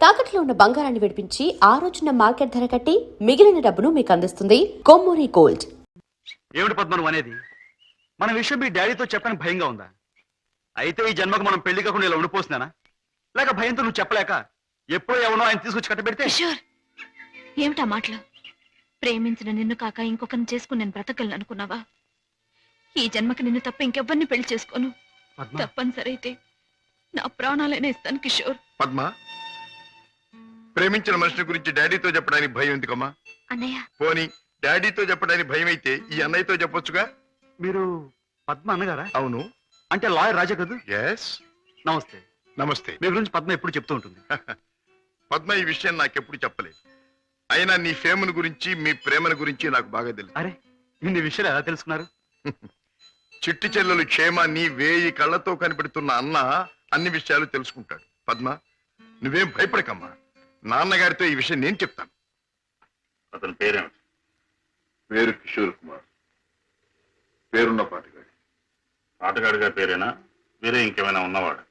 తాకట్లో ఉన్న బంగారాన్ని విడిపించి ఆ రోజున మార్కెట్ ధర కట్టి మిగిలిన డబ్బును మీకు అందిస్తుంది కొమ్మూరి గోల్డ్. ఏమిటి పద్మ నువ్వు అనేది? మన విషయం మీ డాడీతో చెప్పని భయంగా ఉందా? అయితే ఈ జన్మకు మనం పెళ్లి కాకుండా ఇలా ఉండిపోతున్నానా? లేక భయంతో నువ్వు చెప్పలేక ఎప్పుడో ఎవనో ఆయన తీసుకొచ్చి కట్టబెడితే? ఏమిటా మాటలు? ప్రేమించిన నిన్ను కాక ఇంకొకరిని చేసుకుని నేను బ్రతకలను అనుకున్నావా? ఈ జన్మకి నిన్ను తప్ప ఇంకెవ్వరిని పెళ్లి చేసుకోను. తప్పనిసరైతే నా ప్రాణాలైనా ఇస్తాను కిషోర్. పద్మ, ప్రేమించిన మనిషి గురించి డాడీతో చెప్పడానికి భయం ఎందుకమ్మా? అన్నయ్య, పోనీ డాడీతో చెప్పడానికి భయం అయితే ఈ అన్నయ్యతో చెప్పొచ్చుగా. మీరు పద్మ అన్నగారా? అవును. అంటే లాయర్ రాజా కదూ? ఎస్. నమస్తే. నమస్తే. మీ గురించి పద్మ ఎప్పుడు చెప్తూ ఉంటుంది. పద్మ ఈ విషయం నాకెప్పుడు చెప్పలేదు. అయినా నీ ఫేమును గురించి మీ ప్రేమను గురించి నాకు బాగా తెలుసు. అరే, ఇన్ని విషయాలు ఎలా తెలుసుకున్నారు? చిట్టి చెల్లెలు క్షేమాన్ని 1000 కళ్ళతో కనిపెడుతున్న అన్న అన్ని విషయాలు తెలుసుకుంటాడు. పద్మ, నువ్వేం భయపడకమ్మా. నాన్నగారితో ఈ విషయం నేను చెప్తాను. అతని పేరేమిటి? పేరు కిషోర్ కుమార్. పేరున్న పాటగాడి. ఆటగాడిగా పేరేనా? వేరే ఇంకేమైనా ఉన్నవాడు?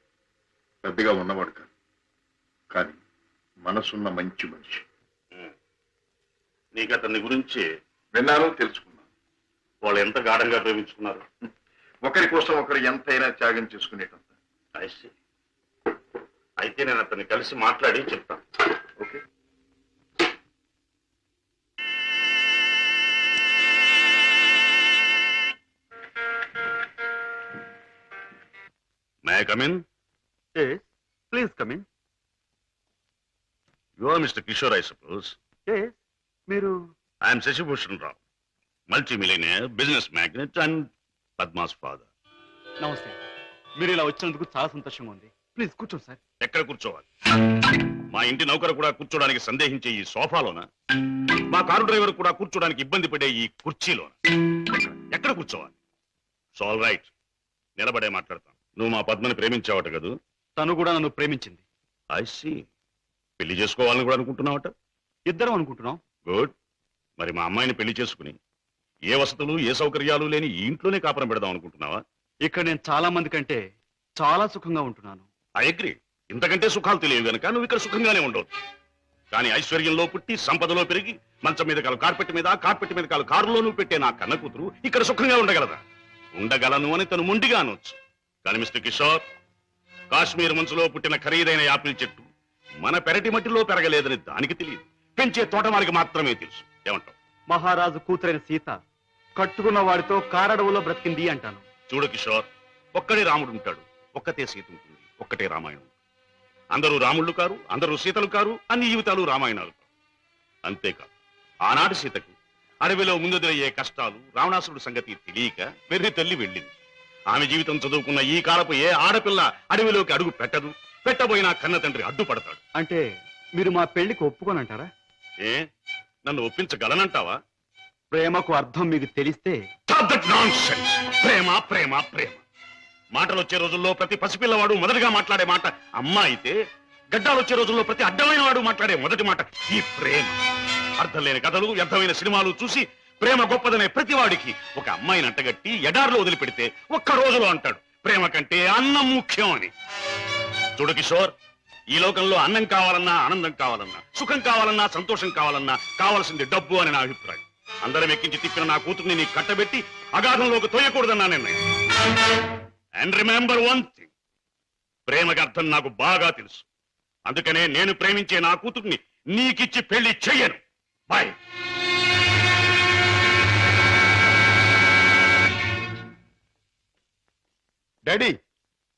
పెద్దగా ఉన్నవాడు కాదు, కానీ మనసున్న మంచి మనిషి. నీకు అతని గురించి విన్నాను, తెలుసుకున్నాను. వాళ్ళు ఎంత గాఢంగా ప్రేమించుకున్నారు? ఒకరి కోసం ఒకరు ఎంతైనా త్యాగం చేసుకునేటంత. అయితే నేను అతన్ని కలిసి మాట్లాడి చెప్తాను. Okay. May I come in? Please come in. You are mister Kishore, I suppose. మీరు? I am Shashibhushan Rao, multi millionaire, business magnate and Padma's father. నమస్తే. మీరు ఇలా వచ్చినందుకు చాలా సంతోషంగా ఉంది. ప్లీజ్ కూర్చోండి సార్. ఎక్కడ కూర్చోవాలి? మా ఇంటి నౌకరు కూడా కూర్చోడానికి సందేహించే ఈ సోఫాలోనా? మా కారు డ్రైవర్ కూడా కూర్చోడానికి ఇబ్బంది పడే ఈ కుర్చీలోనా? ఎక్కడ కూర్చోవాలి? ఆల్ రైట్, నిలబడే మాట్లాడతాను. నువ్వు మా పద్మని ప్రేమించావట కదూ? తను కూడా నన్ను ప్రేమించింది. I see. పెళ్లి చేసుకోవాలని కూడా అనుకుంటున్నావట? ఇద్దరం అనుకుంటున్నాం. గుడ్. మరి మా అమ్మాయిని పెళ్లి చేసుకుని ఏ వసతులు ఏ సౌకర్యాలు లేని ఈ ఇంట్లోనే కాపురం పెడదాం అనుకుంటున్నావా? ఇక్కడ నేను చాలా మంది కంటే చాలా సుఖంగా ఉంటున్నాను. I agree. ఇంతకంటే సుఖాలు తెలియవు గనక నువ్వు ఇక్కడ సుఖంగానే ఉండవచ్చు. కానీ ఐశ్వర్యంలో పుట్టి సంపదలో పెరిగి మంచం మీద కాలు కార్పెట్ మీద, కార్పెట్ మీద కాలు కారులో నువ్వు పెట్టే నా కన్న కూతురు ఇక్కడ సుఖంగా ఉండగలదా? ఉండగలను అని తను ముండిగా అనొచ్చు. కానీ మిస్టర్ కిషోర్, కాశ్మీర్ మంచులో పుట్టిన ఖరీదైన యాపిల్ చెట్టు మన పెరటి మట్టిలో పెరగలేదని దానికి తెలియదు. పెంచే తోటమాలికి మాత్రమే తెలుసు. ఏమంటావు? మహారాజు కూతురైన సీత కట్టుకున్న వాడితో కారడవులో బ్రతికింది అంటాను. చూడు కిషోర్, ఒక్కడే రాముడు ఉంటాడు, ఒక్కతే సీత ఉంటుంది, ఒక్కటే రామాయణం. అందరూ రాముళ్ళు కారు, అందరూ సీతలు కారు, అన్ని జీవితాలు రామాయణాలు కారు. అంతేకాదు, ఆనాటి సీతకు అడవిలో ముందుదయ్యే కష్టాలు, రావణాసురుడు సంగతి తెలియక వెర్రి తల్లి వెళ్ళింది. ఆమె జీవితం చదువుకున్న ఈ కాలపు ఏ ఆడపిల్ల అడవిలోకి అడుగు పెట్టదు. పెట్టబోయినా కన్న తండ్రి అడ్డుపడతాడు. అంటే మీరు మా పెళ్లికి ఒప్పుకోనంటారా? ఏ, నన్ను ఒప్పించగలనంటావా? ప్రేమకు అర్థం మీకు తెలిస్తే. ప్రేమ ప్రేమ ప్రేమ మాటలు వచ్చే రోజుల్లో ప్రతి పసిపిల్లవాడు మొదటిగా మాట్లాడే మాట అమ్మ అయితే, గడ్డాలు వచ్చే రోజుల్లో ప్రతి అడ్డమైన వాడు మాట్లాడే మొదటి మాట ఈ ప్రేమ. అర్థం లేని కథలు, వ్యర్థమైన సినిమాలు చూసి ప్రేమ గొప్పదనే ప్రతివాడికి ఒక అమ్మాయిని అంటగట్టి ఎడార్లో వదిలిపెడితే ఒక్క రోజులో అంటాడు ప్రేమ కంటే అన్నం ముఖ్యం అని. చూడు కిషోర్, ఈ లోకంలో అన్నం కావాలన్నా, ఆనందం కావాలన్నా, సుఖం కావాలన్నా, సంతోషం కావాలన్నా కావాల్సింది డబ్బు అని నా అభిప్రాయం. అందరం ఎక్కించి తిప్పిన నా కూతుర్ని నీ కట్టబెట్టి అగాధంలోకి తోయకూడదన్నా నిర్ణయం. అండ్ రిమెంబర్ వన్ థింగ్, ప్రేమకి అర్థం నాకు బాగా తెలుసు. అందుకనే నేను ప్రేమించే నా కూతుర్ని నీకిచ్చి పెళ్లి చెయ్యను. బాయ్. డాడీ,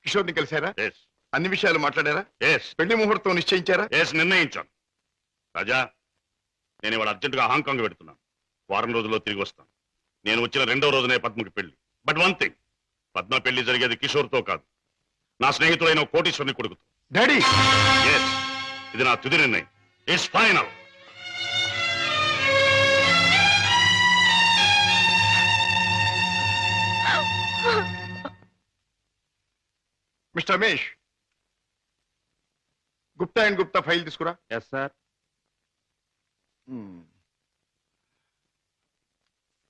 కిషోర్ని కలిశారా? ఎస్. అన్ని విషయాలు మాట్లాడారా? ఎస్. పెళ్లి ముహూర్తం నిశ్చయించారా? ఎస్, నిర్ణయించాను. రాజా, నేను ఇవాళ అర్జెంటుగా హాంకాంగ్ పెడుతున్నాను. వారం రోజుల్లో తిరిగి వస్తాను. నేను వచ్చిన 2వ రోజునే పద్మకి పెళ్లి. బట్ వన్ థింగ్, పద్మ పెళ్లి జరిగేది కిషోర్తో కాదు, నా స్నేహితుడైన కోటీశ్వరుని కొడుకుతో. డాడీ, ఎస్, ఇది నా తుది నిర్ణయం. It's final. Mister Ramesh, Gupta and Gupta file తీసుకురా. Yes sir.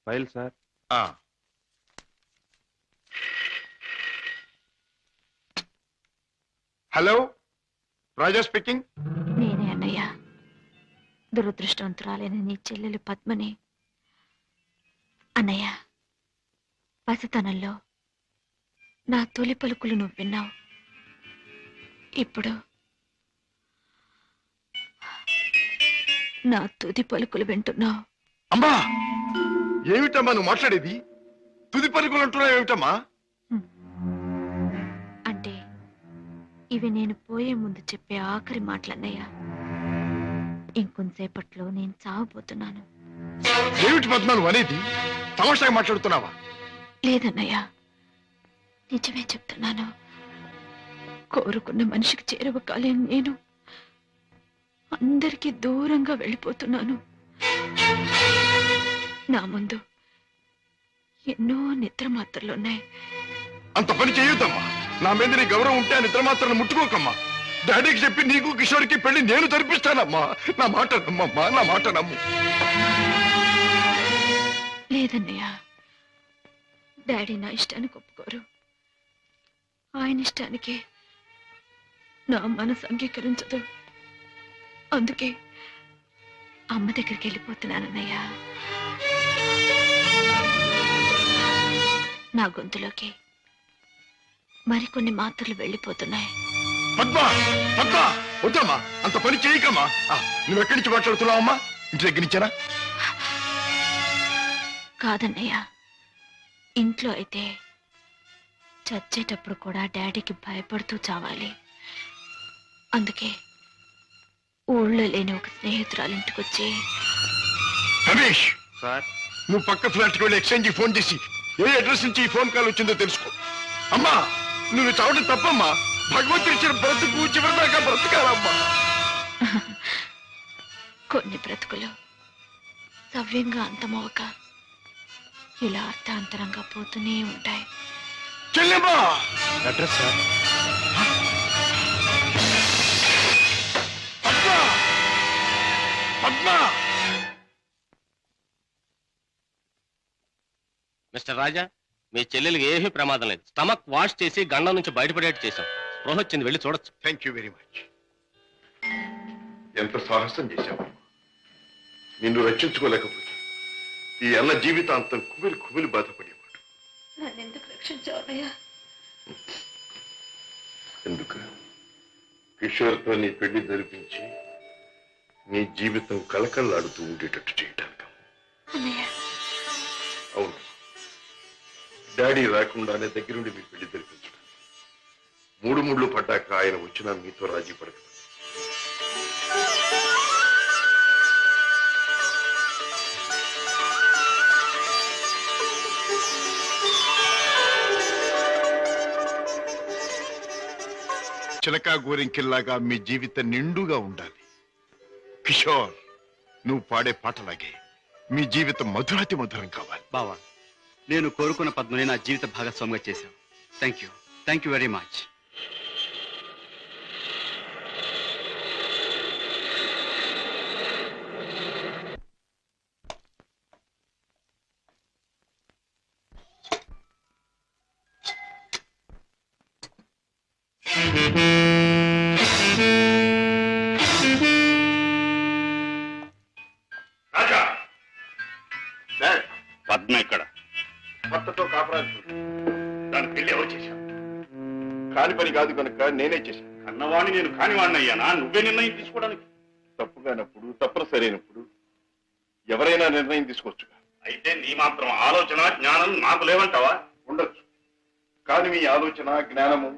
File sir. Hello, Raja speaking. నేనే అన్నయ్య. దురదృష్టవంతురాలైన నీ చెల్లెలు పద్మని. అన్నయ్య, పసితనంలో నా తొలి పలుకులు నువ్వు విన్నావు. ఇప్పుడు నా తుది పలుకులు వింటున్నావు. అమ్మా, ఏమిటమ్మా నువ్వు మాట్లాడేది? తుది పలుకులు అంటున్నావు ఏమిటమ్మా? అంటే ఇవి నేను పోయే ముందు చెప్పే ఆఖరి మాటలన్నయ్య. ఇంకొంతసేపట్లో నేను చావబోతున్నాను. ఏమిటి పద్మ నువ్వు అనేది? తమాషాగా మాట్లాడుతున్నావా? లేదన్నయ్య, నిజమే చెప్తున్నాను. కోరుకున్న మనిషికి చేరువ కాలేను నేను అందరికీ దూరంగా వెళ్ళిపోతున్నాను. నా ముందు ఎన్నో నిద్ర మాత్రలున్నాయి. అంత పని చేయొద్దమ్మా. నా మీద నీ గౌరవం ఉంటే ఆ నిద్ర మాత్రం ముట్టుకోకమ్మా. డాడీకి చెప్పి నీకు కిషోర్కి పెళ్లి నేను జరిపిస్తానమ్మా. నా మాట నమ్మమ్మా, నా మాట నమ్ము. లేదన్నయ్య, డాడీ నా ఇష్టానికి ఒప్పుకోరు. ఆయన ఇష్టానికి నా మనసు అంగీకరించదు. అందుకే అమ్మ దగ్గరికి వెళ్ళిపోతున్నానన్నయ్య. నా గొంతులోకి మరికొన్ని మాత్రలు వెళ్ళిపోతున్నాయి. పద్మ, పద్మ, వద్దమ్మా, అంత పని చేయకమ్మా. నువ్వెక్కడి నుంచి మాట్లాడుతున్నావమ్మా? ఇంటి దగ్గర నుంచేనా? కాదన్నయ్య, ఇంట్లో అయితే చచ్చేటప్పుడు కూడా డాడీకి భయపడుతూ చావాలి. అందుకే ఊళ్ళో లేని ఒక స్నేహితురాలింటికొచ్చి. రమేష్ సార్, నువ్వు పక్క ఫ్లాట్కి వెళ్ళి ఎక్స్చేంజ్ ఫోన్ చేసి ఏ అడ్రస్ నుంచి ఈ ఫోన్ కాల్ వచ్చిందో తెలుసుకో. అమ్మా, నువ్వు చావడం తప్పమ్మా. భగవంతుడు ఇచ్చిన బ్రతుకు చివరిదాకా బ్రతకాలమ్మా. కొన్ని బ్రతుకులు సవ్యంగా అంతమవక ఇలా అర్థాంతరంగా పోతూనే ఉంటాయి. చెల్లెమ్మా, address sir. Padma, Padma. Mister Raja, మీ చెల్లెలికి ఏమీ ప్రమాదం లేదు. స్టమక్ వాష్ చేసి గండం నుంచి బయటపడేట్టు చేశాం. స్పృహ వచ్చింది, వెళ్ళి చూడొచ్చు. Thank you very much. ఎంత సాహసం చేశావు. నిన్ను రక్షించుకోలేకపోతే ఈ అన్న జీవితాంతం కుమిలి కుమిలి బాధపడేవాడు. నన్నెందుకు రక్షించావయ్యా? ఎందుకు? కిషోర్తో నీ పెళ్లి జరిపించి నీ జీవితం కలకల్లాడుతూ ఉండేటట్టు చేయటానికి. అన్నయ్య, అవును, డాడీ రాకుండానే దగ్గరుండి మీ పెళ్లి జరిపించడం. మూడు ముళ్ళు పడ్డాక ఆయన వచ్చినా మీతో రాజీ పడక. చిలకా గోరింకిల్లాగా మీ జీవితం నిండుగా ఉండాలి. కిషోర్, నువ్వు పాడే పాటలాగే మీ జీవితం మధురాతి మధురం కావాలి. బావా, నేను కోరుకున్న పద్మని నా జీవిత భాగస్వామిగా చేశావు. Thank you very much. Raja, dad, Padma ఇక్కడ. భర్తతో కాపురాలు దాని పెళ్లి ఎవరు చేశావు? కాని పని కాదు కనుక నేనే చేశాను. కన్నవాణ్ణి నేను కానివాణ్ణి అయ్యానా? నువ్వే నిర్ణయం తీసుకోవడానికి. తప్పుగానప్పుడు, తప్పనిసరి అయినప్పుడు ఎవరైనా నిర్ణయం తీసుకోవచ్చు. అయితే నీ మాత్రం ఆలోచన జ్ఞానం నాకు లేవంటావా? ఉండొచ్చు, కానీ మీ ఆలోచన జ్ఞానము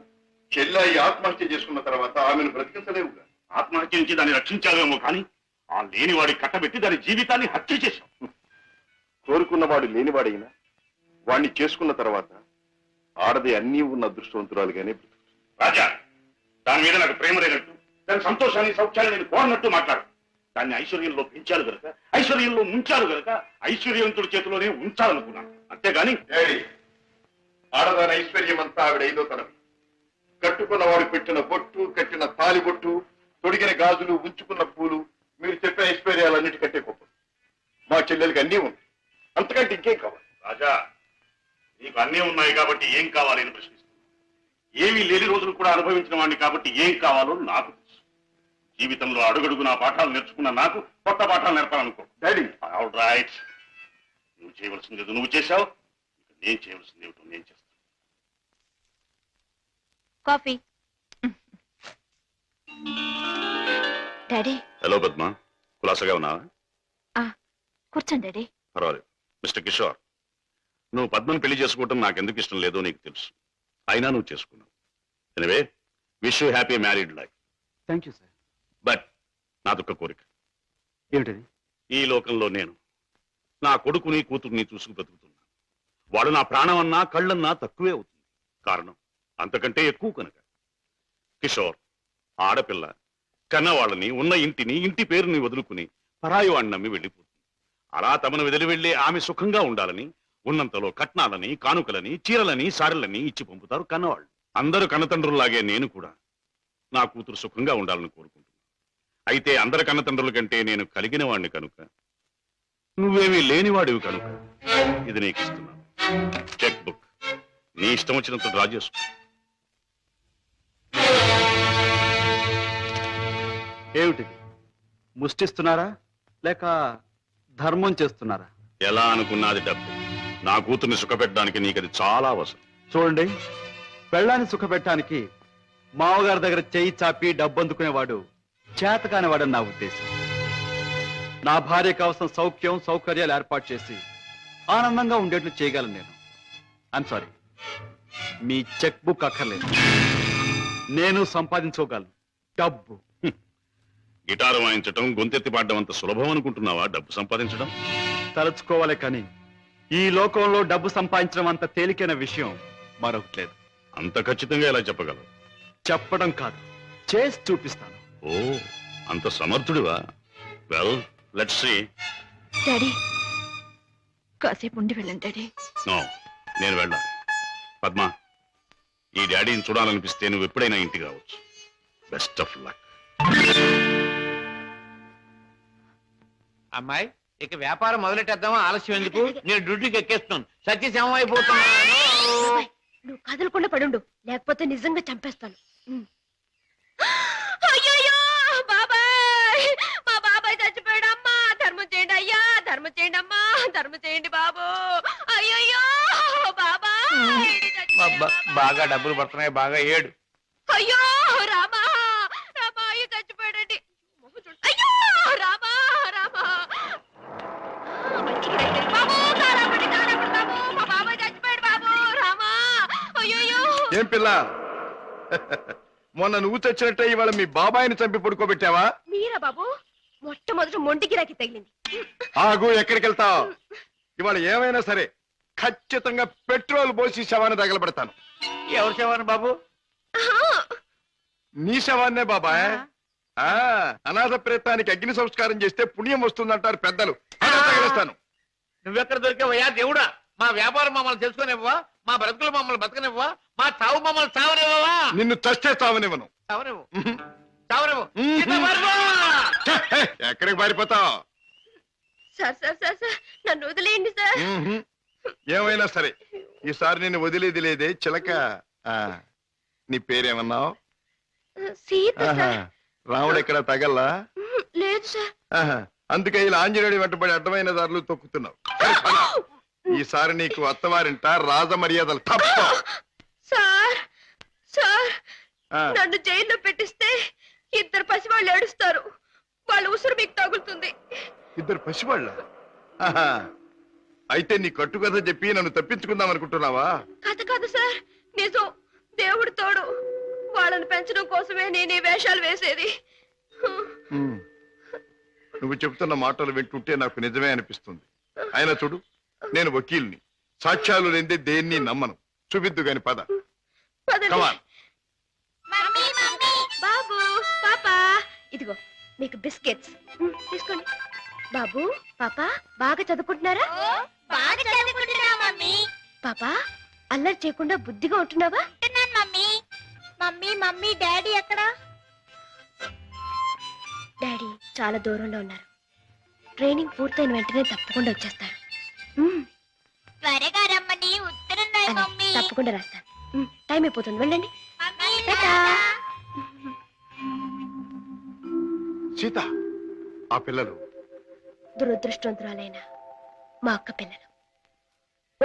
చెల్లాయి ఆత్మహత్య చేసుకున్న తర్వాత ఆమెను బ్రతికించలేవుగా. ఆత్మహత్య నుంచి దాన్ని రక్షించావేమో కానీ ఆ లేనివాడి కట్టబెట్టి దాని జీవితాన్ని హత్య చేశావు. కోరుకున్నవాడు లేనివాడైనా వాణ్ణి చేసుకున్న తర్వాత ఆడది అన్నీ ఉన్న అదృష్టవంతురాలుగానే బ్రతుకుతుంది. రాజా, దాని మీద నాకు ప్రేమ లేనట్టు, దాని సంతోషాన్ని సౌఖ్యాన్ని నేను కోరనట్టు మాట్లాడు. దాన్ని ఐశ్వర్యంలో పెంచారు గనక, ఐశ్వర్యంలో ముంచారు గనక ఐశ్వర్యవంతుడి చేతిలోనే ఉంచాలనుకున్నాను. అంతేగాని ఆడదాని ఐశ్వర్యం అంతా ఆవిడ ఐదో తరగతి. కట్టుకున్నవాడు పెట్టిన బొట్టు, కట్టిన తాలి బొట్టు, తొడిగిన గాజులు, ఉంచుకున్న పూలు, మీరు చెప్పిన ఐశ్వర్యాలన్నిటికంటే గొప్ప. మా చెల్లెలకి అన్నీ ఉంది, అంతకంటే ఇంకేం కావాలి? రాజా, నీకు అన్నీ ఉన్నాయి కాబట్టి ఏం కావాలి అని ప్రశ్నిస్తున్నాను. ఏమీ లేని రోజులు కూడా అనుభవించిన వాడిని కాబట్టి ఏం కావాలో నాకు తెలుసు. జీవితంలో అడుగడుగునా పాఠాలు నేర్చుకున్న నాకు కొత్త పాఠాలు నేర్పాలనుకో. డాడీ ఆల్ రైట్, నువ్వు చేయవలసింది ఏదో నువ్వు చేశావు, నేను చేయవలసింది ఏమిటో నేను చేస్తాను. కాఫీ. డాడీ. హలో పద్మ, కులాసగా ఉన్నావా? కూర్చోండి డాడీ. పర్వాలేదు. మిస్టర్ కిషోర్, నువ్వు పద్మను పెళ్లి చేసుకోవటం నాకెందుకు ఇష్టం లేదో నీకు తెలుసు, అయినా నువ్వు చేసుకున్నావు. Anyway, wish you happy married life. Thank you sir. But నాదొక్క కోరిక. ఏమిటది? ఈ లోకంలో నేను నా కొడుకుని కూతుర్ని చూసుకు బతుకుతున్నా. వాడు నా ప్రాణమన్నా కళ్ళన్నా తక్కువే అవుతుంది. కారణం అంతకంటే ఎక్కువ కనుక. కిషోర్, ఆడపిల్ల కన్నవాళ్ళని, ఉన్న ఇంటిని, ఇంటి పేరుని వదులుకుని పరాయి వాడిని నమ్మి వెళ్ళిపోతుంది. అలా తమను వదిలి వెళ్లి ఆమె సుఖంగా ఉండాలని ఉన్నంతలో కట్నాలని, కానుకలని, చీరలని, సారెలని ఇచ్చి పంపుతారు కన్నవాళ్ళు. అందరు కన్నతండ్రుల్లాగే నేను కూడా నా కూతురు సుఖంగా ఉండాలని కోరుకుంటున్నాను. అయితే అందరి కన్నతండ్రుల కంటే నేను కలిగిన వాడిని కనుక, నువ్వేమీ లేనివాడివి కనుక ఇది నీకు ఇస్తున్నాను. చెక్ బుక్ నీ ఇష్టం వచ్చినంత డ్రా చేసుకో. ఏమిటిది? ముష్టిస్తున్నారా లేక ధర్మం చేస్తున్నారా? ఎలా అనుకున్నది డబ్బు. నా కూతుర్ని సుఖపెట్టడానికి నీకది చాలా అవసరం. చూడండి, పెళ్ళాన్ని సుఖపెట్టడానికి మామగారి దగ్గర చేయి చాపి డబ్బు అందుకునేవాడు చేతకానివాడని నా ఉద్దేశం. నా భార్య కావలసిన సౌఖ్యం సౌకర్యాలు ఏర్పాటు చేసి ఆనందంగా ఉండేట్లు చేయగలను నేను. I'm sorry, me cheque book అక్కర్లేదు. నేను సంపాదించుకోగలను డబ్బు. గిటారు వాయించటం, గొంతెత్తి పాడడం అంత సులభం అనుకుంటున్నావా డబ్బు సంపాదించడం? తలుచుకోవాలి కానీ ఈ లోకంలో డబ్బు సంపాదించడం అంత తేలికైన విషయం మరొకటి లేదు. అంత ఖచ్చితంగా ఎలా చెప్పగలవు? చెప్పడం కాదు, చేసి చూపిస్తాను. ఓ, అంత సమర్థుడివా? Well, let's see. డాడీ, కాసేపు ఉండి వెళ్ళండి డాడీ. నో, నేను వెళ్ళాలి. పద్మ, ఈ డాడీని చూడాలనిపిస్తే నువ్వు ఎప్పుడైనా ఇంటికి రావచ్చు. Best of luck. అమ్మాయి, ఇక వ్యాపారం మొదలెట్టేద్దామా? ఆలస్యం ఎందుకు? నేను డ్యూటీకి ఎక్కేస్తున్నాను. సత్యశమం అయిపోతున్నాను. నువ్వు కదలకుండా పడుండు, లేకపోతే నిజంగా చంపేస్తాను. అయ్యయ్యో, బాబాయ్, మా బాబాయ్ చచ్చిపోయాడు. అమ్మా, ధర్మం చేయండి అయ్యా, ధర్మం చేయండి అమ్మా, ధర్మం చేయండి బాబు. అయ్యయ్యో బాబాయ్ చచ్చిపోయాడు. బాగా డబ్బులు పడుతున్నాయి, బాగా ఏడు. అయ్యో రామా, రామా, అయ్యో చచ్చిపోయాడండి. అయ్యో రామా, రామా. బాబు, కారాపడి, కారాపడి బాబు, మా బాబాయ్ చచ్చిపోయాడు బాబు. రామా, అయ్యయ్యో. ఏం పిల్ల, మొన్న నువ్వు చచ్చినట్టే ఇవాళ మీ బాబాయిని చంపి పడుకోబెట్టావా? మీరా బాబు? మొట్టమొదటి మొండి గిరాకి తగిలింది. ఆగు, ఎక్కడికి వెళ్తావు? ఇవాళ ఏమైనా సరే ఖచ్చితంగా పెట్రోల్ పోసి శవాన్ని తగలబెడతాను. ఎవరు శవాన్ని బాబు? నీ శవాన్నే బాబాయ్. అనాథ ప్రేతానికి అగ్ని సంస్కారం చేస్తే పుణ్యం వస్తుందంటారు పెద్దలు. తగిలిస్తాను. నువ్వెక్కడ దొరికావయ్యా దేవుడా? మా వ్యాపారం మమ్మల్ని తెలుసుకునివ్వవా? మా బ్రతుకులు మమ్మల్ని బతకనివ్వవా? మా చావు మమ్మల్ని చావనివ్వవా? నిన్ను చస్తే చావనివ్వను. చావనివ్వు, చావనివ్వు. ఎక్కడికి పారిపోతావు? సార్ సార్ సార్ సార్, నన్ను వదిలేయండి సార్. ఏమైనా సరే ఈసారి నేను వదిలేది లేదే చిలక. నీ పేరేమన్నావు? సీత సార్. రాముడు ఎక్కడ తగల్లా? లేదు సార్. అందుకే ఇలా ఆంజనేయుడి వెంటబడి అడ్డమైన దారులు తొక్కుతున్నావు. ఈసారి నీకు అత్తవారింట రాజ మర్యాదలు తప్ప. సార్ సార్, నన్ను జైల్లో పెట్టిస్తే ఇద్దరు పసివాళ్ళు ఏడుస్తారు. వాళ్ళ ఉసురు మీకు తగులుతుంది. ఇద్దరు పసివాళ్ళ? అయితే నీ కట్టుకథ చెప్పి నన్ను తప్పించుకుందాం అనుకుంటున్నావా? కథ కాదు సార్, నిజం. దేవుడు తోడు. వాళ్ళని పెంచడం కోసమే నేను ఈ వేషాలు వేసేది. నువ్వు చెబుతున్న మాటలు వింటుంటే నాకు నిజమే అనిపిస్తుంది. అయినా చూడు, నేను వకీల్ని. సాక్ష్యాలు లేదే దేన్ని నమ్మను. చూపిద్దు గాని పద. Come on. బాబు, పాపా, ఇదిగో మీకు బిస్కెట్స్ తీసుకోండి. బాబు, పాపా, బాగా చదువుకుంటున్నారా? బాగా చదువుకుంటున్నా మమ్మీ. పాపా, అల్లరి చేయకుండా బుద్ధిగా ఉంటున్నావా? మమ్మీ మమ్మీ మమ్మీ డాడీ ఎక్కడా? డాడీ చాలా దూరంలో ఉన్నారు. ట్రైనింగ్ పూర్తయిన వెంటనే తప్పకుండా వచ్చేస్తారు. త్వరగా రమ్మని ఉత్తరం రాయి అలాగే, మమ్మీ. తప్పకుండా రాస్తాను. టైం అయిపోతుంది, వెళ్ళండి. Mummy tata. సీత, ఆ పిల్లలు దురదృష్టవంతురాలైన మా అక్క పిల్లలు.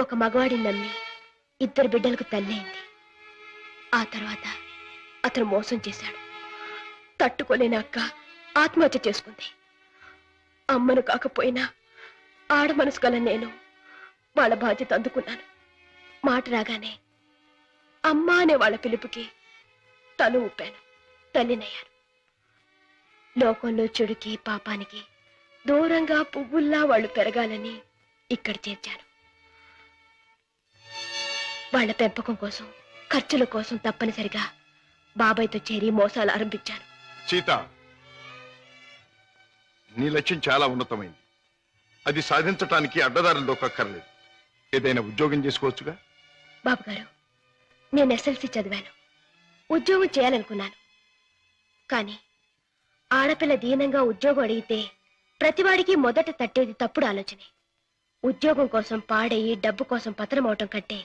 ఒక మగవాడిని నమ్మి 2 బిడ్డలకు తల్లైంది. ఆ తర్వాత అతను మోసం చేశాడు. తట్టుకోలేని అక్క ఆత్మహత్య చేసుకుంది. అమ్మను కాకపోయినా ఆడ మనసు గల నేను వాళ్ళ బాధ్యత అందుకున్నాను. మాట రాగానే అమ్మ అనే వాళ్ళ పిలుపుకి తల ఊపాను. తల్లినయ్యాను. లోకంలో చెడుకి పాపానికి దూరంగా పువ్వుల్లా వాళ్ళు పెరగాలని ఇక్కడ చేర్చాను. వాళ్ళ పెంపకం కోసం, ఖర్చుల కోసం తప్పనిసరిగా బాబాయ్తో చేరి మోసాలు ఆరంభించాను. సీత, నీ లక్ష్యం చాలా ఉన్నతమైంది. అది సాధించటానికి అడ్డదారులు దొక్కక్కర్లేదు. ఏదైనా ఉద్యోగం చేసుకోవచ్చుగా. బాబుగారు, నేను ఎస్ఎల్సి చదివాను. ఉద్యోగం చేయాలనుకున్నాను. కానీ ఆడపిల్ల దీనంగా ఉద్యోగం అడిగితే ప్రతివాడికి మొదట తట్టేది తప్పుడు ఆలోచనే. ఉద్యోగం కోసం పాడయి డబ్బు కోసం పతనం అవటం కంటే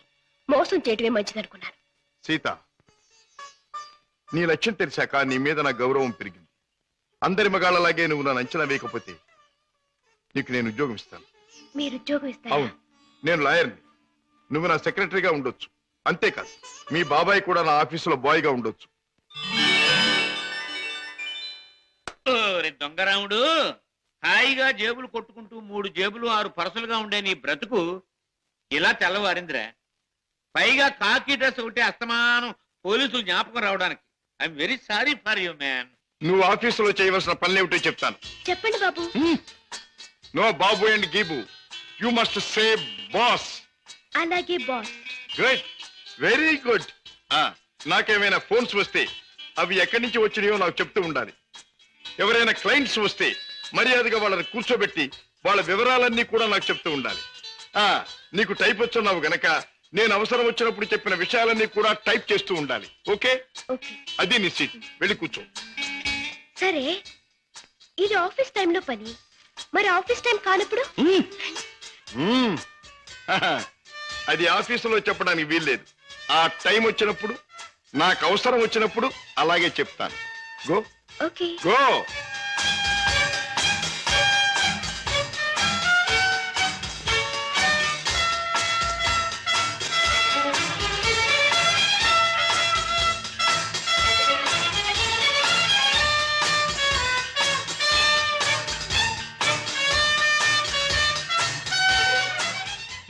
మోసం చేయటమే మంచిదనుకున్నాను. సీత, నీ లక్ష్యం తెలిసాక నీ మీద నా గౌరవం పెరిగింది. అందరి మగాళ్ళలాగే నువ్వు నన్ను అంచనా వేయకపోతే నీకు నేను ఉద్యోగం ఇస్తాను. మీరు ఉద్యోగం ఇస్తారా? అవును, నేను లాయర్ని. నువ్వు నా సెక్రటరీగా ఉండొచ్చు. అంతేకాదు, మీ బాబాయ్ కూడా నా ఆఫీసులో బాయ్గా ఉండొచ్చు. దొంగరాముడు, హాయిగా జేబులు కొట్టుకుంటూ 3 జేబులు 6 పరసలుగా ఉండే నీ బ్రతుకు ఇలా తెల్లవారిందిరా. పైగా కాకి డ్రెస్ ఒకటి అస్తమానం పోలీసులు జ్ఞాపకం రావడానికి. I am very sorry for you man. నువ్వు ఆఫీసులో చేయవలసిన పనులేమిటో చెప్తాను. చెప్పండి బాబు. నో బాబు అండ్ గీబు, యు మస్ట్ సే బాస్. అలాగే బాస్. Good, very good. నాకేమైనా ఫోన్స్ వస్తే అవి ఎక్కడి నుంచి వచ్చినాయో నాకు చెప్తూ ఉండాలి. ఎవరైనా క్లయింట్స్ వస్తే మర్యాదగా వాళ్ళని కూర్చోబెట్టి వాళ్ళ వివరాలన్నీ కూడా నాకు చెప్తూ ఉండాలి. నీకు టైప్ వచ్చున్నావు గనక నేను అవసరం వచ్చినప్పుడు చెప్పిన విషయాలన్నీ కూడా టైప్ చేస్తూ ఉండాలి. ఓకే? ఓకే. అది నీ సీట్. వెళ్ళి కూర్చో. సరే, ఇది ఆఫీస్ టైంలో పని. మరి ఆఫీస్ టైం కానప్పుడు? అది ఆఫీసులో చెప్పడానికి వీల్లేదు. ఆ టైం వచ్చినప్పుడు, నాకు అవసరం వచ్చినప్పుడు అలాగే చెప్తాను. Go. Okay. Go.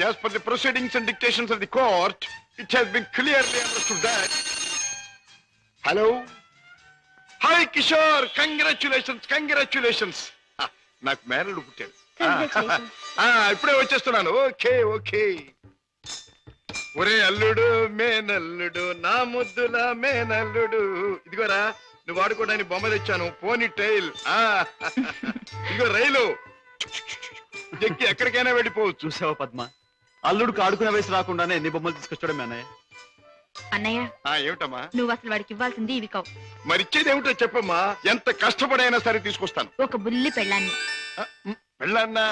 As per the proceedings and dictations of the court, it has been clearly understood that... Hello? Hi, Kishore! Congratulations, congratulations! నాకు మేనల్లుడు పుట్టాడు. ఇప్పుడే వచ్చేస్తున్నాను. Okay okay. ఒరే అల్లుడు, మేనల్లుడు, నా ముద్దుల మేనల్లుడు. ఇదిగోరా, నువ్వు వాడుకోవడానికి బొమ్మ తెచ్చాను. పోనీ టైల్. ఇదిగో రైలు ఎక్కి ఎక్కడికైనా వెళ్ళిపోవచ్చు. చూసావా పద్మ, అల్లుడికి ఆడుకునే వయసు రాకుండానే ఎన్ని బొమ్మలు తీసుకొచ్చాడు మీ అన్నయ్య. అన్నయ్య, ఏమిటమ్మా? నువ్వు అసలు వాడికి ఇవ్వాల్సింది ఇవి కావు. మరిచ్చేది ఏమిటో చెప్పమ్మా. ఎంత కష్టపడైనా సరే తీసుకొస్తాను. ఒక బుల్లి పెళ్ళాన్ని. వెళ్ళన్నా.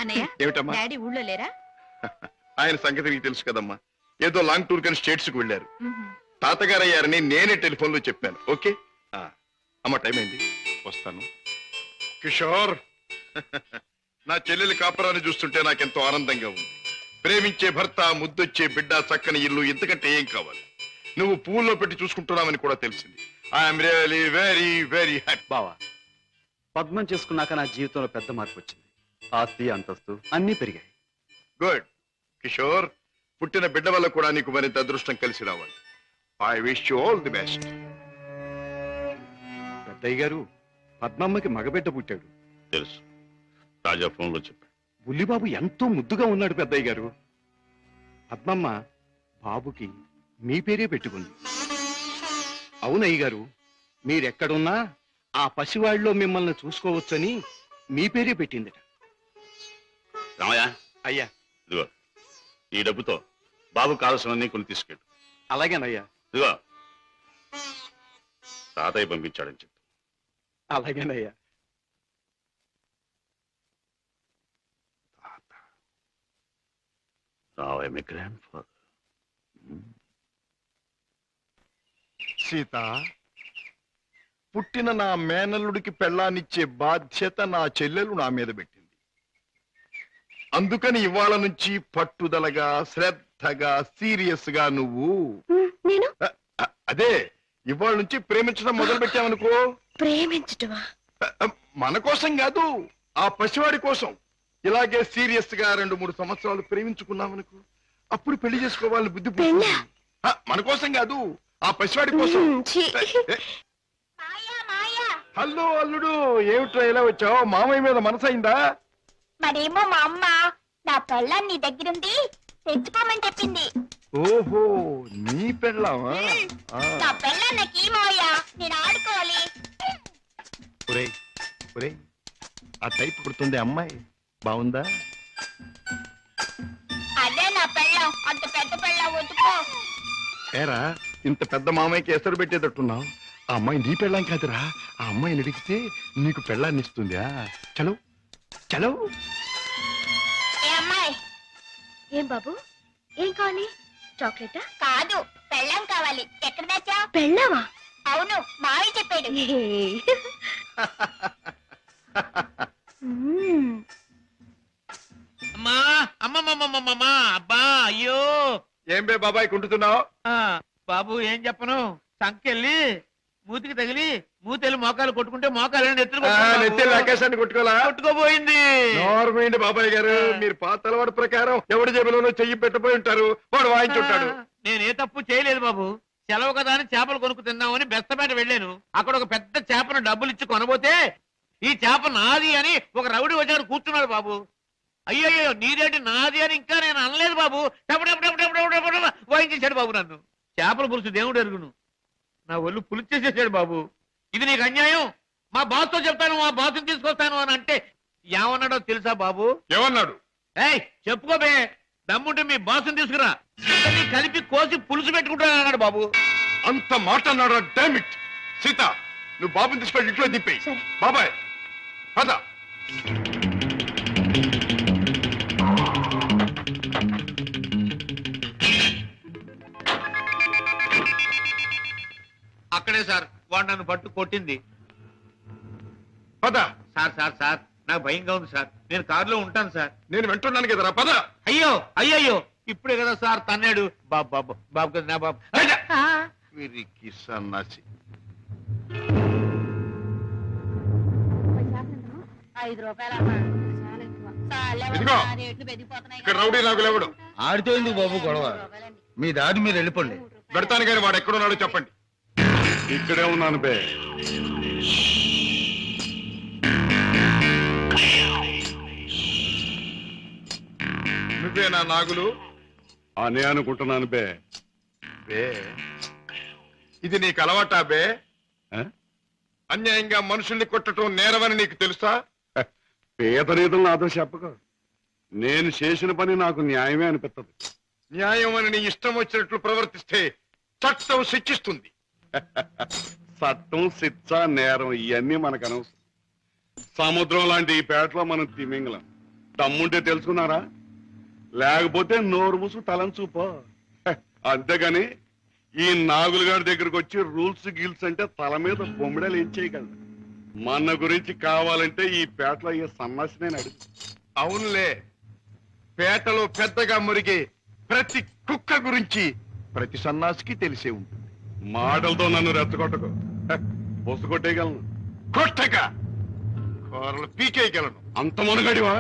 అన్నయ్య, ఏమిటమ్మా? డాడీ ఊళ్ళో లేరా? ఆయన సంగతి నీకు తెలుసు కదమ్మా. ఏదో లాంగ్ టూర్ కానీ స్టేట్స్ కు వెళ్ళారు. తాతగారు అయ్యారని నేనే టెలిఫోన్ లో చెప్పాను. ఓకే అమ్మ, టైం అయింది, వస్తాను. కిషోర్, నా చెల్లెలి కాపురాన్ని చూస్తుంటే నాకెంతో ఆనందంగా ఉంది. ప్రేమించే భర్త, ముద్దొచ్చే బిడ్డ, చక్కని ఇల్లు, ఇంతకంటే ఏం కావాలి? నువ్వు పూల్లో పెట్టి చూసుకుంటున్నావని కూడా తెలిసింది. I'm really very very happy. బావా, పద్మం చేసుకున్నాక నా జీవితంలో పెద్ద మార్పు వచ్చింది. ఆస్తి, అంతస్తు అన్నీ పెరిగాయి. గుడ్ కిషోర్, పుట్టిన బిడ్డ వల్ల కూడా నీకు మరింత అదృష్టం కలిసి రావాలి. I wish you all the best. పెద్దయ్య గారు, పద్మమ్మకి మగబిడ్డ పుట్టాడు. తెలుసు, రాజా ఫోన్ లో చెప్పాడు. బుల్లిబాబు ఎంతో ముద్దుగా ఉన్నాడు పెద్దయ్య గారు. పద్మమ్మ బాబుకి మీ పేరే పెట్టుకుంది. అవునయ్య గారు, మీరెక్కడున్నా ఆ పసివాళ్ళలో మిమ్మల్ని చూసుకోవచ్చని మీ పేరే పెట్టిందట. రామయ్య, అయ్యా. ఇదిగో ఈ డబ్బుతో బాబు కావలసినవన్నీ కొని తీసుకెళ్ళు. అలాగేనయ్యా. ఇదిగో తాతయ్య పంపించాడని చెప్పు. అలాగేనయ్యా. Now I'm a grandfather. Sita, పుట్టిన నా మేనల్లుడికి పెళ్ళానిచ్చే బాధ్యత నా చెల్లెలు నా మీద పెట్టింది. అందుకని ఇవాళ నుంచి పట్టుదలగా, శ్రద్ధగా, సీరియస్ గా నువ్వు నేను అదే ఇవాళ నుంచి ప్రేమించడం మొదలు పెట్టావనుకో. ప్రేమించటమా? మన కోసం కాదు, ఆ పసివాడి కోసం. ఇలాగే సీరియస్ గా 2-3 సంవత్సరాలు ప్రేమించుకున్నామనుకో, అప్పుడు పెళ్లి చేసుకోవాలని బుద్ధి పుడుతుంది. మన కోసం కాదు, ఆ పసివాడి కోసం. మాయా మాయా హలో అల్లుడు, ఏమిట్రా ఇలా వచ్చావు? మామయ్య మీద మనసైందా? మరేమో మా అమ్మ నా పెళ్ళాన్ని నీ దగ్గరుంది తెచ్చుకోమని చెప్పింది. ఓహో, నీ పెళ్ళావా? నా పెళ్ళాన్ని నాకు ఈ మాయా, నేను ఆడుకోవాలి. ఒరేయ్ ఒరేయ్, ఆ టైప్ కుడుతుంది అమ్మాయి, బాగుందా? అదే నా పెళ్ళం, అంత పెద్ద పెళ్ళం వద్దుకో. ఏరా, ఇంత పెద్ద మామయ్యకి ఎసరు పెట్టేటట్టున్నావు. ఆ అమ్మాయి నీ పెళ్ళాం కాదురా, ఆ అమ్మాయిని అడిగితే నీకు పెళ్ళాన్ని ఇస్తుందా? చలో చలో. ఏ అమ్మాయి? ఏం బాబు, ఏం కావాలి? చాక్లెటా? కాదు, పెళ్ళం కావాలి. ఎక్కడ తెచ్చా? పెళ్ళావా? అవును, మావి చెప్పాడు. అమ్మా అమ్మమ్మమ్మమ్మమ్మా, అబ్బా అయ్యో. ఏం బే బాబాయ్ కుంటున్నావు? బాబు ఏం చెప్పను, సంకెళ్ళి మూతికి తగిలి మూతెళ్ళి మోకాలు కొట్టుకుంటే మోకాలు నెత్తి ఆకాశాన్ని కొట్టుకోలా? కొట్టుకోపోయింది. నోర్మైంది బాబాయ్ గారు, మీరు పాత అలవాటు ప్రకారం ఎవడి జేబులోనో చెయ్యి పెట్టబోయి ఉంటారు, వాడు వాయించుంటాడు. నేనే తప్పు చేయలేదు బాబు. సెలవు కదా అని చేపలు కొనుక్కు తిందామని బెస్తపేట వెళ్ళాను. అక్కడ ఒక పెద్ద చేపను డబ్బులు ఇచ్చి కొనబోతే ఈ చేప నాది అని ఒక రౌడీ వచ్చాడు కూర్చున్నాడు బాబు. అయ్యయ్యో, నీదేంటి నాది అని ఇంకా నేను అనలేదు బాబు. వాయించేశాడు బాబు నన్ను. చేపల పులుసు దేవుడు ఎరుగును, నా ఒళ్ళు పులుసు చేసేసాడు బాబు. ఇది నీకు అన్యాయం, మా బాస్తో చెప్తాను, మా బాస్ని తీసుకొస్తాను అని అంటే ఏమన్నాడో తెలుసా బాబు? ఏమన్నాడు? ఏయ్ చెప్పుకోబే, దమ్ముంటే మీ బాస్ని తీసుకురా, ఇద్దరిని కలిపి కోసి పులుసు పెట్టుకుంటాను అన్నాడు బాబు. అంత మాట అన్నాడు? డామిట్. సీత, నువ్వు బాబుని తీసుకెళ్ళి ఇంట్లో దిప్పి. బాబాయ్ పద. అక్కడే సార్ వాడు నన్ను పట్టు కొట్టింది. పద. సార్ సార్ సార్ నాకు భయంగా ఉంది సార్, నేను కారులో ఉంటాను సార్. నేను వింటున్నాను కదరా, పద. అయ్యో అయ్యయ్యో, ఇప్పుడే కదా సార్ తన్నాడు. బాబు బాబు బాబు కదా నా బాబు. వీరికి సన్నాసి. 5 రూపాయలమ్మా. ఇదిగో, ఇక్కడ రౌడీ నాకు లేవడు. ఆడితో ఎందుకు బాబు గొడవ? మీ దారి మీరు వెళ్ళిపోండి. పెడతాను కానీ వాడు ఎక్కడున్నాడో చెప్పండి. ఇక్కడే ఉన్నాను బే. నువ్వేనా నాగులు? అనే అనుకుంటున్నాను బే. బే, ఇది నీకు అలవాటా బే? ఆ? అన్యాయంగా మనుషుల్ని కొట్టడం నేరమని నీకు తెలుసా? పేద రీతులు నాతో చెప్పక. నేను చేసిన పని నాకు న్యాయమే అనిపిస్తుంది. న్యాయం అని నీ ఇష్టం వచ్చినట్లు ప్రవర్తిస్తే చట్టం శిక్షిస్తుంది. చట్టం, శిక్ష, నేరం ఇవన్నీ మనకు అనవసరం. సముద్రం లాంటి ఈ పేటలో మనం తిమింగలం. దమ్ముంటే తెలుసుకున్నారా? లేకపోతే నోరు మూసు తలంచూపో. అంతేగాని ఈ నాగులు గారి దగ్గరకు వచ్చి రూల్స్ గిల్స్ అంటే తల మీద బొమ్మిడలు ఏం చేయగలరు. మన గురించి కావాలంటే ఈ పేటలో ఈ సన్నాసి నేను అడుగు. అవునులే, పేటలో పెద్దగా మురిగే ప్రతి కుక్క గురించి ప్రతి సన్నాసికి తెలిసే ఉంటుంది. మాటలతో నన్ను రెచ్చగొట్టకు. బొస్సు కొట్టేయగలను. కొట్టక కూరలు పీకేయగలను. అంత మునగడివా?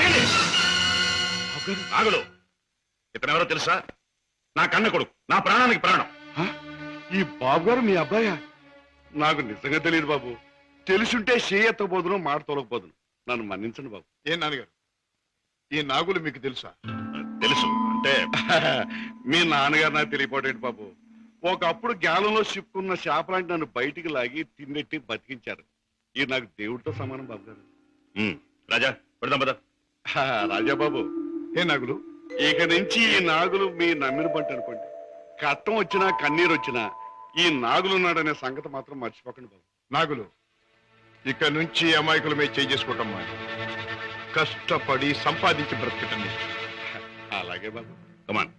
తీయండి. నాగులు, ఇతనెవరో తెలుసా? నా కన్న కొడుకు, నా ప్రాణానికి ప్రాణం. ఈ బాబు గారు మీ అబ్బాయా? నాకు నిజంగా తెలియదు బాబు. తెలుసుంటే చేయెత్తబోదును, మాట తొలగపోదును. నన్ను మన్నించండి బాబు. ఏం నాన్నగారు, ఈ నాగులు మీకు తెలుసా? తెలుసు అంటే మీ నాన్నగారు నాకు తెలియపోటేంటి బాబు. ఒకప్పుడు జ్ఞానంలో చిక్కున్న చేపలాంటి నన్ను బయటికి లాగి తిన్నెట్టి బతికించారు. ఇది నాకు దేవుడితో సమానం బాబు గారు. రాజా పెడదాం పద. రాజాబాబు, ఏ నాగులు? ఇక నుంచి ఈ నాగులు మీ నమ్మిన పంట అనుకోండి. కట్టం వచ్చినా కన్నీరు వచ్చినా ఈ నాగులున్నాడనే సంగతి మాత్రం మర్చిపోకండి బాబు. నాగులు, ఇక నుంచి అమాయకుల మీద చేసుకోవటం మాని కష్టపడి సంపాదించి బ్రతకటం నేర్చు. అలాగే బాబు. Come on.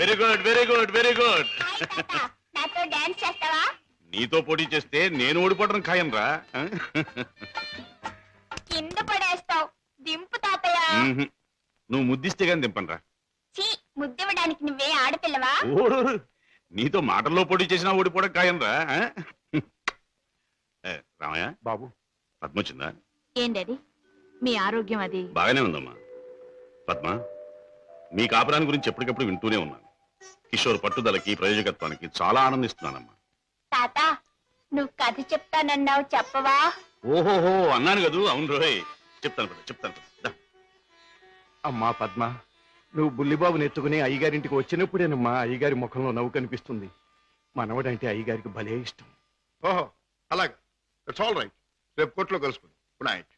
Very good, very good, very good. నాతో డాన్స్ చేస్తావా? నీతో పోటీ చేస్తే నేను ఓడిపోవడం ఖాయం రా. కింద పడేస్తావు. దింపు తాతయ్య. నువ్వు ముద్దిస్తే గాని దింపనరా. చీ, ముద్దివ్వడానికి నువ్వే ఆడపిల్లవా? ఓడు, నీతో మాటల్లో పోటీ చేసినా ఓడిపోవడం ఖాయం రా. రామయ్య బాబు, పద్మ వచ్చిందా? ఏం డాడీ, మీ ఆరోగ్యం అది? బాగానే ఉందమ్మా. పద్మ, మీ కాపురాన్ని గురించి ఎప్పటికప్పుడు వింటూనే ఉన్నాను. కిషోర్ పట్టుదలకి, ప్రయోజకత్వానికి చాలా ఆనందిస్తున్నానమ్మా. తాత, నువ్వు కథ చెప్తానన్నావు, చెప్పవా? ఓహోహో అన్నాను కదూ. అవును రోయ్, చెప్తాను పద, చెప్తాను పద. దా. అమ్మా పద్మ, నువ్వు బుల్లిబాబుని ఎత్తుకుని అయ్యగారింటికి వచ్చినప్పుడేనమ్మా అయ్యగారి ముఖంలో నవ్వు కనిపిస్తుంది. మనవడంటే అయ్యగారికి భలే ఇష్టం. ఓహో అలాగా, ఇట్స్ ఆల్ రైట్. రేపు కోర్టులో కలుసుకుందాం. Good night.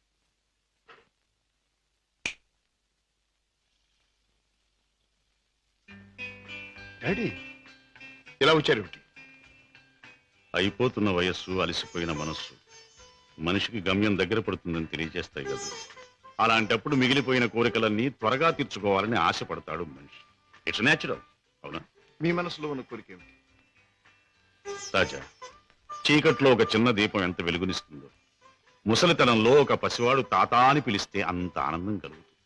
డాడీ, ఇలా వచ్చారు ఏమిటి? అయిపోతున్న వయస్సు, అలసిపోయిన మనస్సు మనిషికి గమ్యం దగ్గర పడుతుందని తెలియజేస్తాయి కదా. అలాంటప్పుడు మిగిలిపోయిన కోరికలన్నీ త్వరగా తీర్చుకోవాలని ఆశపడతాడు మనిషి. It's natural. అవునా? మీ మనసులో ఉన్న కోరిక ఏమిటి? రాజా, చీకట్లో ఒక చిన్న దీపం ఎంత వెలుగునిస్తుందో, ముసలితనంలో ఒక పసివాడు తాత అని పిలిస్తే అంత ఆనందం కలుగుతుంది.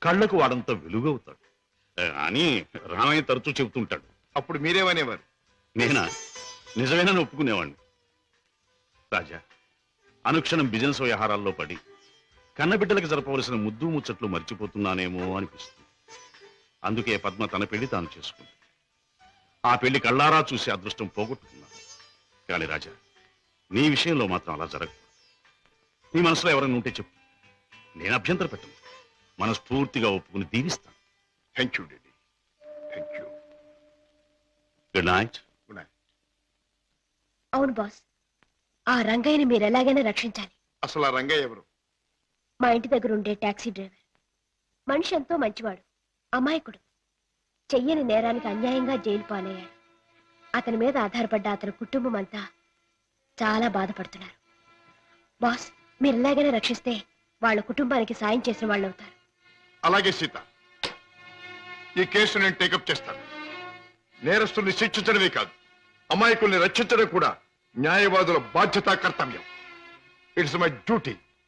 కళ్ళకు వాడంత వెలుగవుతాడు అని రామయ్య తరచూ చెబుతుంటాడు. అప్పుడు మీరేమనేవారు? నేనా? నిజమేనని ఒప్పుకునేవాడిని. రాజా, అనుక్షణం బిజినెస్ వ్యవహారాల్లో పడి కన్నబిడ్డలకు జరపవలసిన ముద్దు ముచ్చట్లు మర్చిపోతున్నానేమో అనిపిస్తుంది. అందుకే పద్మ తన పెళ్లి తాను చేసుకుంది. ఆ పెళ్లి కళ్ళారా చూసి అదృష్టం పోగొట్టుకున్నాను. కానీ రాజా, నీ విషయంలో మాత్రం అలా జరగదు. నీ మనసులో ఎవరైనా ఉంటే చెప్పు, నేను అభ్యంతర పెట్టను. మనస్ఫూర్తిగా ఒప్పుకుని దీవిస్తాను. Thank you daddy, thank you. Good night. Good night. అవును బాస్, ఆ రంగయ్యని మీరు ఎలాగైనా రక్షించాలి. అసలు ఆ రంగయ్య ఎవరు? మా ఇంటి దగ్గర ఉండే టాక్సీ డ్రైవర్. మనిషి ఎంతో మంచివాడు, అమాయకుడు. చెయ్యని నేరానికి అన్యాయంగా జైలు పాలయ్యాడు. అతని మీద ఆధారపడ్డ అతని కుటుంబం అంతా చాలా బాధపడుతున్నారు. బాస్, మీరు ఎలాగైనా రక్షిస్తే వాళ్ళ కుటుంబానికి సాయం చేసిన వాళ్ళు అవుతారు. అలాగే సీత, ఈ కేసు నేను టేకప్ చేస్తాను. నేరస్తుల్ని శిక్షించడమే కాదు, అమాయకుల్ని రక్షించడం కూడా న్యాయవాదుల బాధ్యత, కర్తవ్యం. It's my duty.